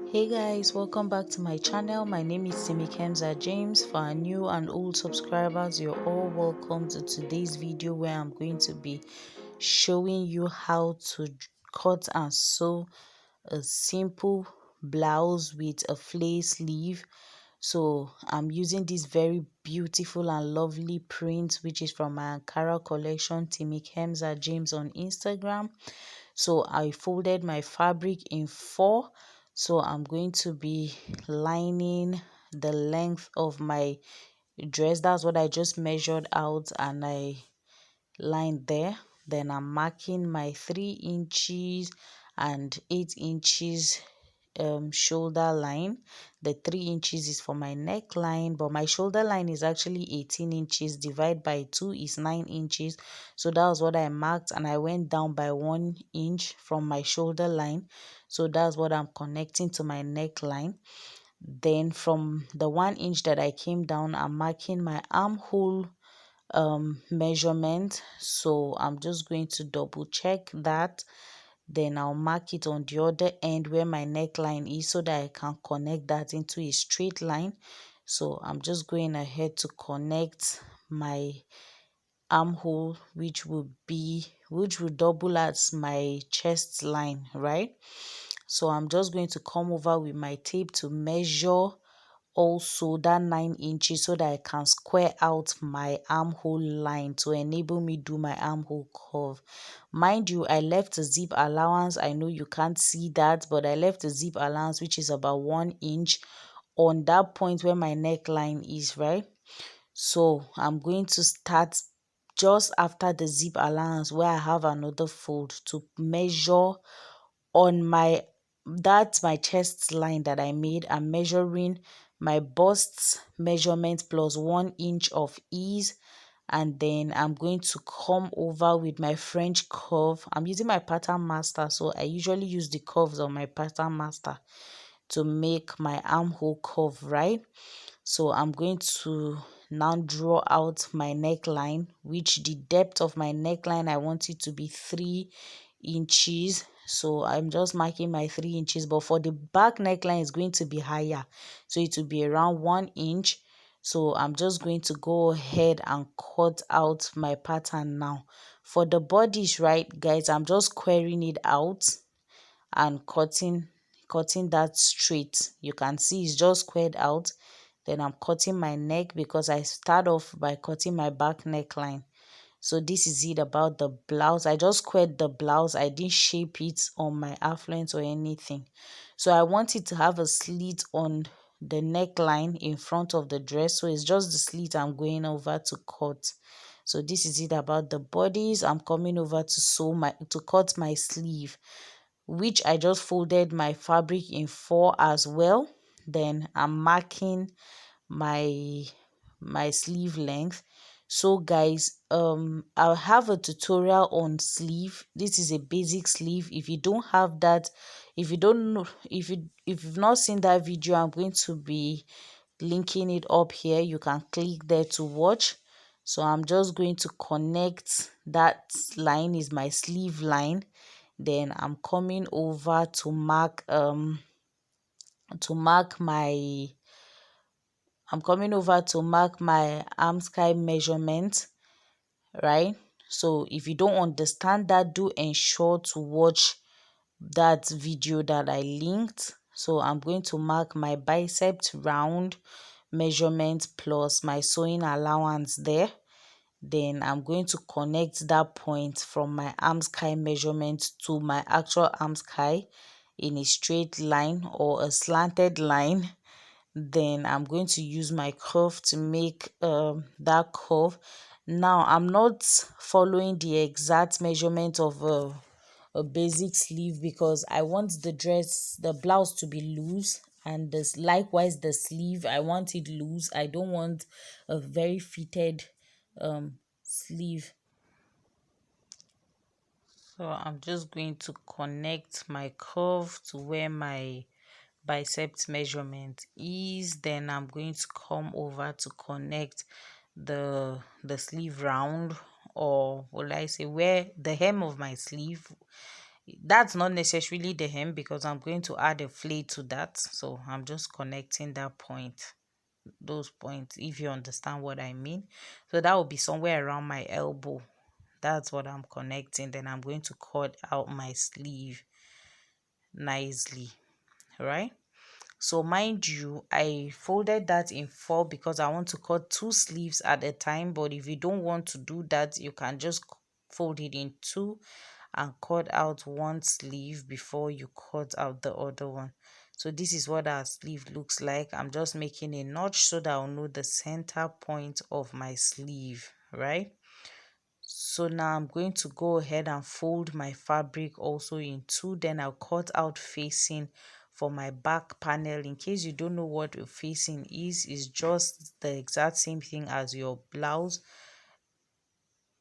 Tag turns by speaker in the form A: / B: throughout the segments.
A: Hey guys, welcome back to my channel. My name is Kenza James. For our new and old subscribers, you're all welcome to today's video where I'm going to be showing you how to cut and sew a simple blouse with a flare sleeve. So I'm using this very beautiful and lovely print which is from my Ankara collection, Kenza James on Instagram. So I folded my fabric in four. So I'm going to be lining the length of my dress. That's what I just measured out and I lined there. Then I'm marking my 3 inches and 8 inches shoulder line. The 3 inches is for my neckline, but my shoulder line is actually 18 inches. Divide by 2 is 9 inches. So that was what I marked, and I went down by 1 inch from my shoulder line. So that's what I'm connecting to my neckline. Then from the 1 inch that I came down, I'm marking my armhole measurement. So I'm just going to double check that. Then I'll mark it on the other end where my neckline is so that I can connect that into a straight line. So I'm just going ahead to connect my armhole, which will double as my chest line, right? So I'm just going to come over with my tape to measure also that 9 inches so that I can square out my armhole line to enable me do my armhole curve. Mind you, I left a zip allowance. I know you can't see that, but I left a zip allowance which is about 1 inch on that point where my neckline is, right? So I'm going to start just after the zip allowance where I have another fold to measure on my chest line that I made. I'm measuring my bust measurement plus 1 inch of ease, and then I'm going to come over with my French curve. I'm using my pattern master, so I usually use the curves on my pattern master to make my armhole curve, right? So I'm going to now draw out my neckline, which the depth of my neckline I want it to be 3 inches. So I'm just marking my 3 inches, but for the back neckline is going to be higher, so it will be around 1 inch. So I'm just going to go ahead and cut out my pattern now. For the bodies, right guys, I'm just squaring it out and cutting that straight. You can see it's just squared out. Then I'm cutting my neck because I start off by cutting my back neckline. So this is it about the blouse. I just squared the blouse. I didn't shape it on my affluence or anything. So I want it to have a slit on the neckline in front of the dress. So it's just the slit I'm going over to cut. So this is it about the bodies. I'm coming over to cut my sleeve, which I just folded my fabric in four as well. Then I'm marking my sleeve length. So guys, I'll have a tutorial on sleeve. This is a basic sleeve. If you don't have that, if you don't know, if you've not seen that video, I'm going to be linking it up here. You can click there to watch. So I'm just going to connect that line is my sleeve line. Then I'm coming over to mark my arm sky measurement, right? So if you don't understand that, do ensure to watch that video that I linked. So I'm going to mark my bicep round measurement plus my sewing allowance there. Then I'm going to connect that point from my arm sky measurement to my actual arm sky in a straight line or a slanted line. Then I'm going to use my curve to make that curve. Now I'm not following the exact measurement of a basic sleeve because I want the blouse to be loose, and likewise the sleeve I want it loose. I don't want a very fitted sleeve. So I'm just going to connect my curve to where my bicep measurement is. Then I'm going to come over to connect the sleeve round, or will I say where the hem of my sleeve That's not necessarily the hem because I'm going to add a flay to that, so I'm just connecting that point, those points, if you understand what I mean. So that will be somewhere around my elbow. That's what I'm connecting. Then I'm going to cut out my sleeve nicely, right? So mind you, I folded that in four because I want to cut two sleeves at a time. But if you don't want to do that, you can just fold it in two and cut out one sleeve before you cut out the other one. So this is what our sleeve looks like. I'm just making a notch so that I'll know the center point of my sleeve, right? So now I'm going to go ahead and fold my fabric also in two. Then I'll cut out facing for my back panel. In case you don't know what a facing is, it's just the exact same thing as your blouse.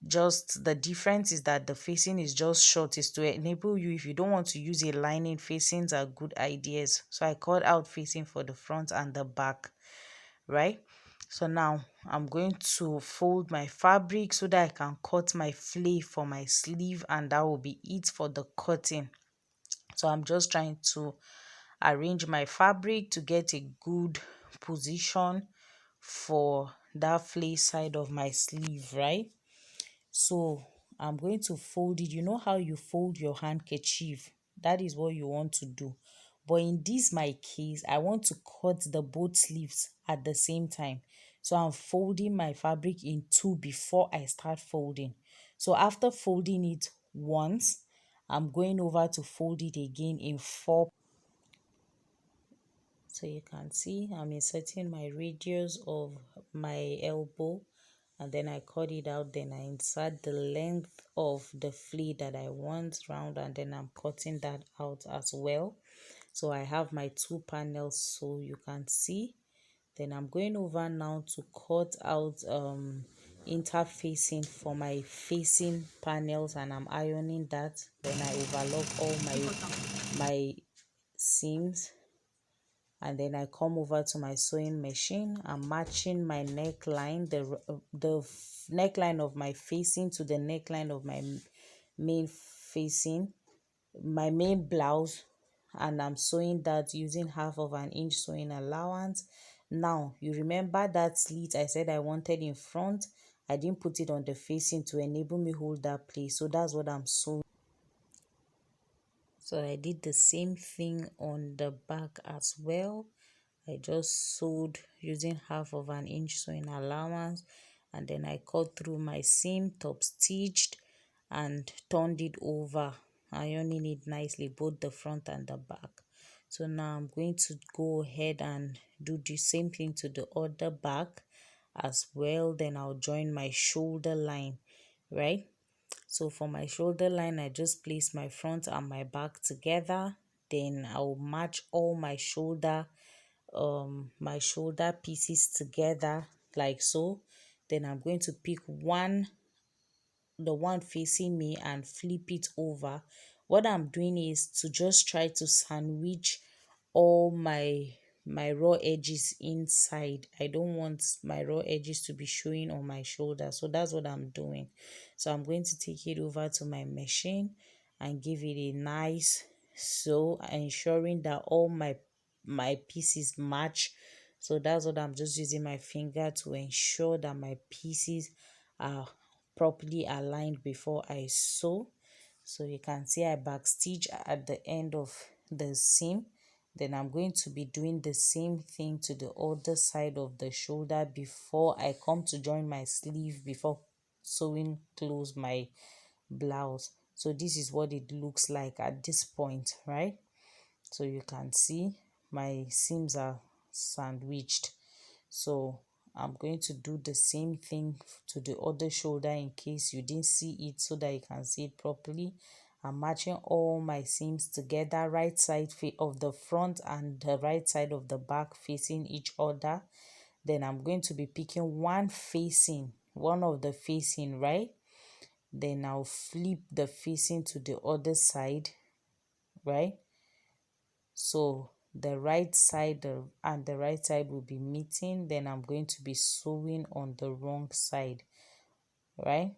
A: Just the difference is that the facing is just short. Is to enable you, if you don't want to use a lining, facings are good ideas. So I cut out facing for the front and the back, right? So now I'm going to fold my fabric so that I can cut my flay for my sleeve, and that will be it for the cutting. So I'm just trying to arrange my fabric to get a good position for that flay side of my sleeve, right? So I'm going to fold it. You know how you fold your handkerchief? That is what you want to do. But in this my case, I want to cut the both sleeves at the same time. So I'm folding my fabric in two before I start folding. So after folding it once, I'm going over to fold it again in four. So you can see I'm inserting my radius of my elbow, and then I cut it out. Then I insert the length of the flea that I want round, and then I'm cutting that out as well. So I have my two panels, so you can see. Then I'm going over now to cut out interfacing for my facing panels, and I'm ironing that. Then I overlock all my seams, and then I come over to my sewing machine. I'm matching my neckline, the neckline of my facing to the neckline of my main facing, my main blouse, and I'm sewing that using 1/2 inch sewing allowance. Now you remember that slit I said I wanted in front, I didn't put it on the facing to enable me hold that place, so that's what I'm sewing. So I did the same thing on the back as well. I just sewed using 1/2 inch sewing allowance, and then I cut through my seam, top stitched, and turned it over, ironing it nicely, both the front and the back. So now I'm going to go ahead and do the same thing to the other back as well. Then I'll join my shoulder line, right? So for my shoulder line, I just place my front and my back together. Then I'll match all my shoulder pieces together like so. Then I'm going to pick the one facing me and flip it over. What I'm doing is to just try to sandwich all my raw edges inside. I don't want my raw edges to be showing on my shoulder, so that's what I'm doing. So I'm going to take it over to my machine and give it a nice sew, ensuring that all my pieces match. So that's what I'm just using my finger to ensure that my pieces are properly aligned before I sew. So you can see I backstitch at the end of the seam. Then I'm going to be doing the same thing to the other side of the shoulder before I come to join my sleeve, before sewing close my blouse. So this is what it looks like at this point, right? So you can see my seams are sandwiched. So I'm going to do the same thing to the other shoulder in case you didn't see it, so that you can see it properly. I'm matching all my seams together, right side of the front and the right side of the back facing each other. Then I'm going to be picking one of the facing, right? Then I'll flip the facing to the other side, right? So the right side and the right side will be meeting. Then I'm going to be sewing on the wrong side, right?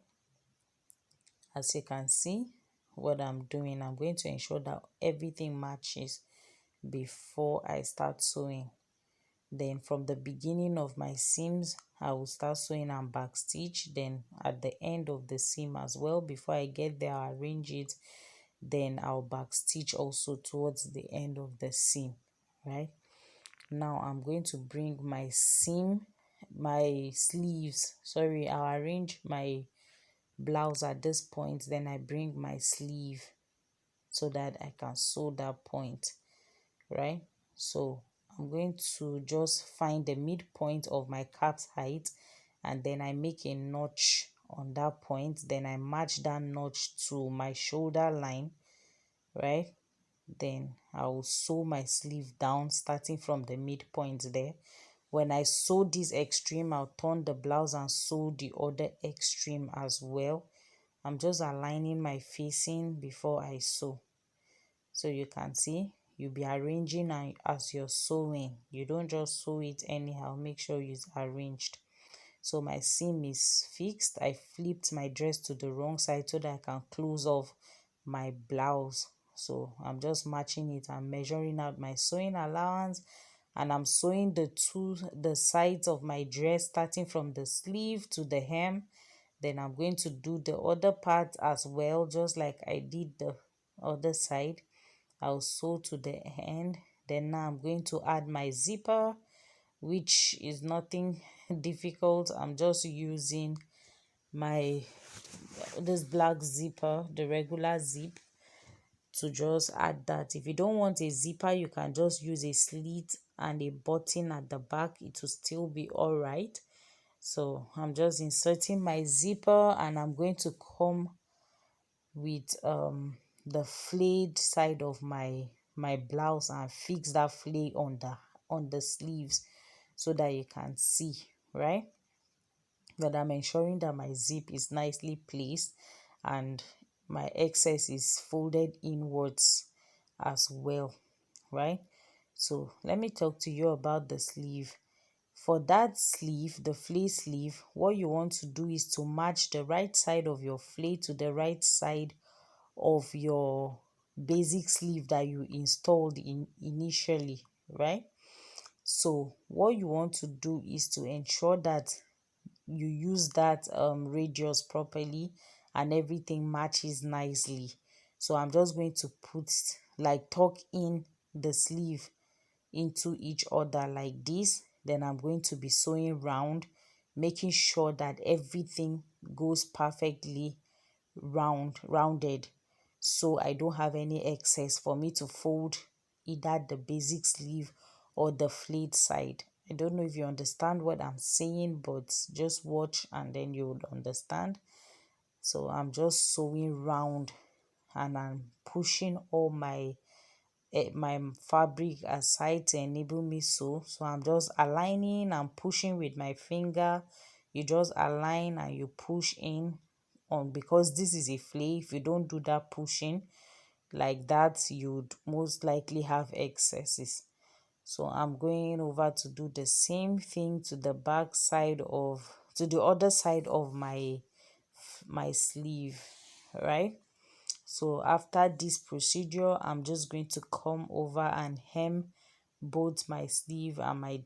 A: As you can see, what I'm doing. I'm going to ensure that everything matches before I start sewing. Then from the beginning of my seams, I will start sewing and back stitch. Then at the end of the seam as well, before I get there, I'll arrange it. Then I'll back stitch also towards the end of the seam, right? Now I'm going to bring my sleeves, sorry, I'll arrange my blouse at this point, then I bring my sleeve so that I can sew that point, right? So I'm going to just find the midpoint of my cap's height, and then I make a notch on that point. Then I match that notch to my shoulder line, right? Then I will sew my sleeve down starting from the midpoint there. When I sew this extreme, I'll turn the blouse and sew the other extreme as well. I'm just aligning my facing before I sew. So you can see, you'll be arranging as you're sewing. You don't just sew it anyhow, make sure it's arranged. So my seam is fixed. I flipped my dress to the wrong side so that I can close off my blouse. So I'm just matching it. I'm measuring out my sewing allowance, and I'm sewing the sides of my dress starting from the sleeve to the hem. Then I'm going to do the other part as well, just like I did the other side. I'll sew to the end. Then now I'm going to add my zipper, which is nothing difficult. I'm just using my this black zipper, the regular zip, to just add that. If you don't want a zipper, you can just use a slit and a button at the back. It will still be all right. So I'm just inserting my zipper, and I'm going to come with the flayed side of my blouse and fix that flay on the sleeves so that you can see, right? But I'm ensuring that my zip is nicely placed and my excess is folded inwards as well, right? So let me talk to you about the sleeve. For that sleeve, the flay sleeve, what you want to do is to match the right side of your flay to the right side of your basic sleeve that you installed initially, right? So what you want to do is to ensure that you use that radius properly and everything matches nicely. So I'm just going to put, like, tuck in the sleeve into each other like this. Then I'm going to be sewing round, making sure that everything goes perfectly rounded, so I don't have any excess for me to fold either the basic sleeve or the flayed side. I don't know if you understand what I'm saying, but just watch and then you would understand. So I'm just sewing round, and I'm pushing all my fabric aside to enable me sew. So I'm just aligning and pushing with my finger. You just align and you push in on, because this is a flay. If you don't do that pushing like that, you'd most likely have excesses. So I'm going over to do the same thing to the back side of, to the other side of my sleeve, right? So after this procedure, I'm just going to come over and hem both my sleeve and my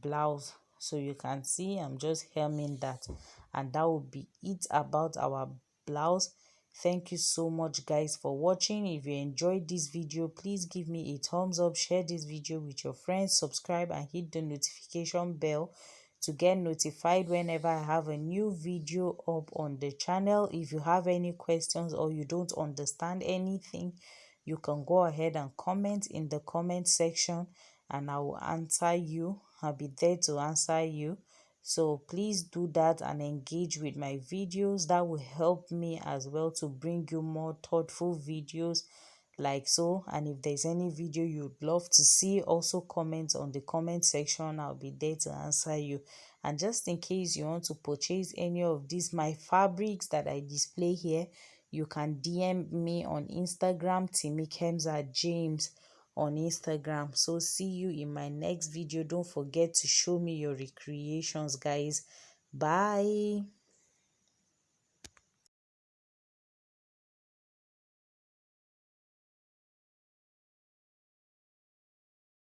A: blouse. So you can see I'm just hemming that, and that will be it about our blouse. Thank you so much, guys, for watching. If you enjoyed this video, please give me a thumbs up, share this video with your friends, subscribe and hit the notification bell to get notified whenever I have a new video up on the channel. If you have any questions or you don't understand anything, you can go ahead and comment in the comment section and I will answer you. I'll be there to answer you. So please do that and engage with my videos. That will help me as well to bring you more thoughtful videos like so. And if there's any video you'd love to see, also comment on the comment section. I'll be there to answer you. And just in case you want to purchase any of these my fabrics that I display here, you can DM me on Instagram, James on Instagram. So see you in my next video. Don't forget to show me your recreations, guys. Bye.